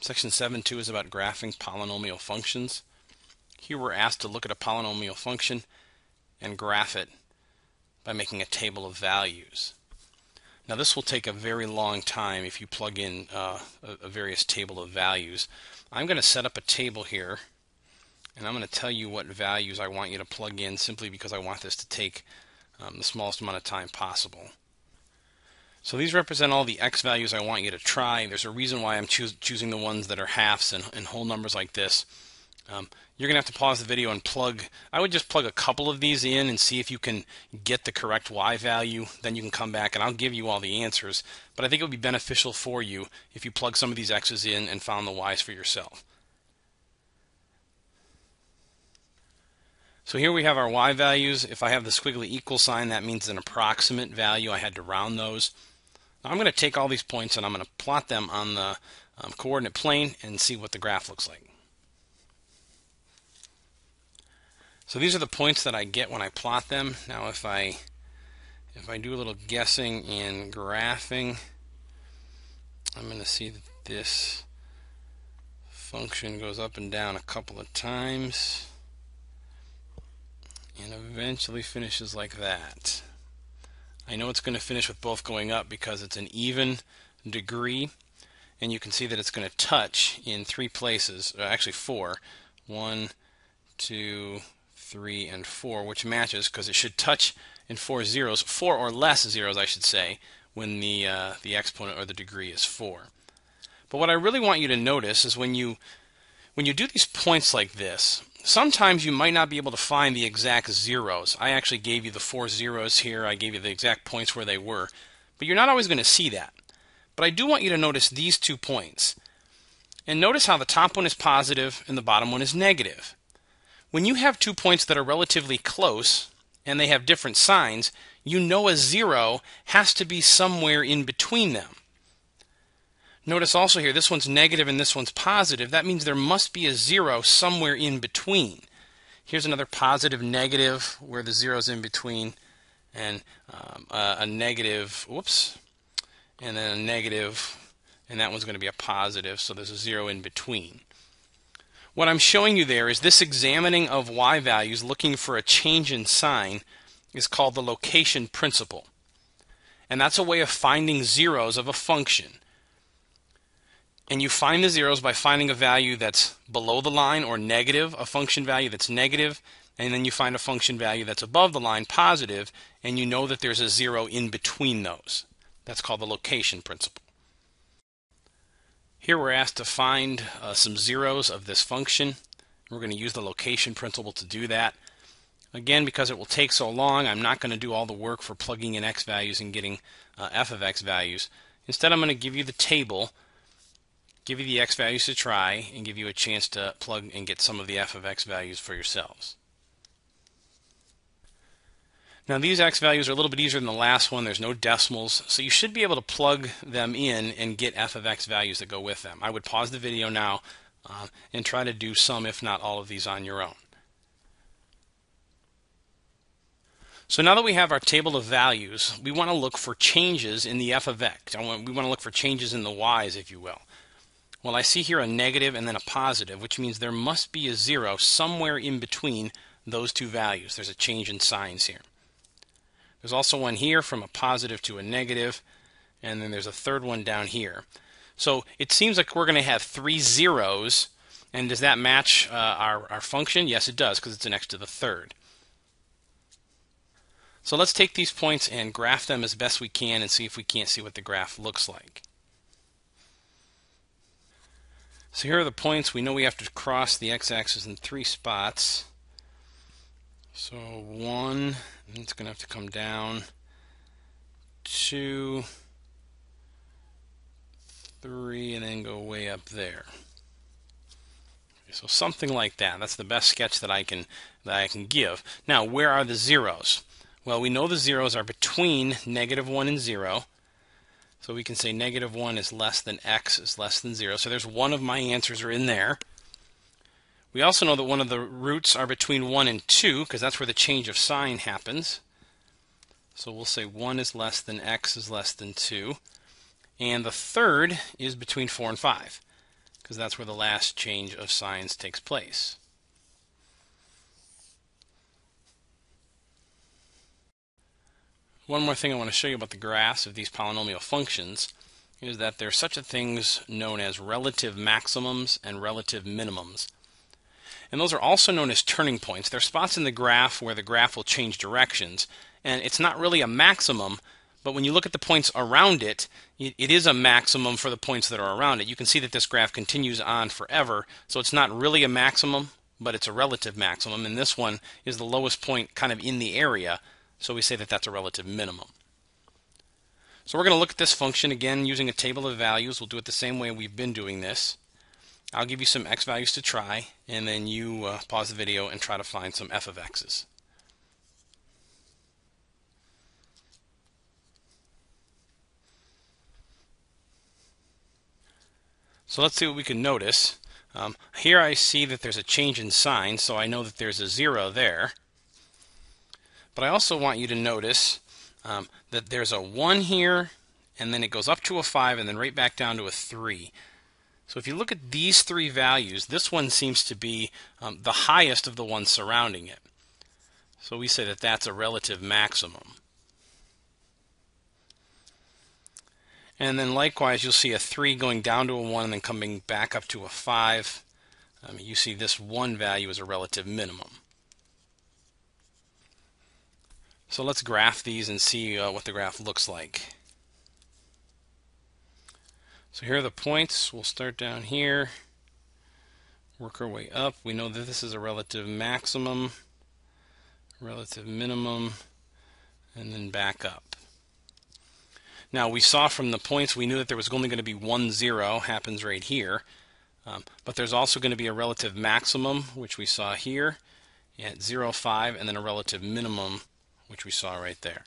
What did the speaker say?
Section 7.2 is about graphing polynomial functions. Here we're asked to look at a polynomial function and graph it by making a table of values. Now this will take a very long time if you plug in a various table of values. I'm going to set up a table here, and I'm going to tell you what values I want you to plug in simply because I want this to take the smallest amount of time possible. So these represent all the x values I want you to try. There's a reason why I'm choosing the ones that are halves and whole numbers like this. You're going to have to pause the video and I would just plug a couple of these in and see if you can get the correct y value. Then you can come back and I'll give you all the answers. But I think it would be beneficial for you if you plug some of these x's in and found the y's for yourself. So here we have our y values. If I have the squiggly equal sign, that means an approximate value. I had to round those. Now I'm going to take all these points and I'm going to plot them on the coordinate plane and see what the graph looks like. So these are the points that I get when I plot them. Now if I do a little guessing and graphing, I'm going to see that this function goes up and down a couple of times and eventually finishes like that. I know it's going to finish with both going up because it's an even degree, and you can see that it's going to touch in 3 places, actually 4. 1, 2, 3, and 4, which matches because it should touch in 4 zeros, 4 or less zeros I should say, when the exponent or the degree is 4. But what I really want you to notice is when you do these points like this, sometimes you might not be able to find the exact zeros. I actually gave you the 4 zeros here. I gave you the exact points where they were. But you're not always going to see that. But I do want you to notice these 2 points. And notice how the top one is positive and the bottom one is negative. When you have 2 points that are relatively close and they have different signs, you know a 0 has to be somewhere in between them. Notice also here, this one's negative and this one's positive. That means there must be a 0 somewhere in between. Here's another positive, negative, where the 0's in between, and a negative, whoops, and then a negative, and that one's going to be a positive, so there's a 0 in between. What I'm showing you there is this examining of y values, looking for a change in sign, is called the location principle. And that's a way of finding zeros of a function. And you find the zeros by finding a value that's below the line or negative, a function value that's negative, and then you find a function value that's above the line, positive, and you know that there's a 0 in between those. That's called the location principle. Here we're asked to find some zeros of this function. We're going to use the location principle to do that. Again, because it will take so long, I'm not going to do all the work for plugging in x values and getting f of x values. Instead, I'm going to give you the table, give you the x values to try, and give you a chance to plug and get some of the f of x values for yourselves. Now these x values are a little bit easier than the last one. There's no decimals, so you should be able to plug them in and get f of x values that go with them. I would pause the video now and try to do some, if not all of these on your own. So now that we have our table of values, we want to look for changes in the f of x. We want to look for changes in the y's, if you will. Well, I see here a negative and then a positive, which means there must be a 0 somewhere in between those 2 values. There's a change in signs here. There's also one here from a positive to a negative, and then there's a third one down here. So it seems like we're going to have 3 zeros, and does that match our function? Yes, it does, because it's next to the third. So let's take these points and graph them as best we can and see if we can't see what the graph looks like. So here are the points. We know we have to cross the x-axis in 3 spots. So 1, and it's going to have to come down. 2, 3, and then go way up there. Okay, so something like that. That's the best sketch that I can give. Now, where are the zeros? Well, we know the zeros are between -1 and 0. So we can say -1 is less than x is less than 0. So there's one of my answers are in there. We also know that one of the roots are between 1 and 2, because that's where the change of sign happens. So we'll say 1 is less than x is less than 2. And the third is between 4 and 5, because that's where the last change of signs takes place. One more thing I want to show you about the graphs of these polynomial functions is that there's such a things known as relative maximums and relative minimums. And those are also known as turning points. They're spots in the graph where the graph will change directions. And it's not really a maximum, but when you look at the points around it, it is a maximum for the points that are around it. You can see that this graph continues on forever, so it's not really a maximum, but it's a relative maximum. And this one is the lowest point kind of in the area, so we say that that's a relative minimum. So we're going to look at this function again using a table of values. We'll do it the same way we've been doing this. I'll give you some x values to try, and then you pause the video and try to find some f of x's. So let's see what we can notice. Here I see that there's a change in sign, so I know that there's a 0 there. But I also want you to notice that there's a 1 here, and then it goes up to a 5, and then right back down to a 3. So if you look at these three values, this one seems to be the highest of the ones surrounding it. So we say that that's a relative maximum. And then likewise, you'll see a 3 going down to a 1 and then coming back up to a 5. You see this 1 value is a relative minimum. So let's graph these and see what the graph looks like. So here are the points. We'll start down here, work our way up. We know that this is a relative maximum, relative minimum, and then back up. Now we saw from the points, we knew that there was only going to be 1 0, happens right here. But there's also going to be a relative maximum, which we saw here, at 0, 5, and then a relative minimum, which we saw right there.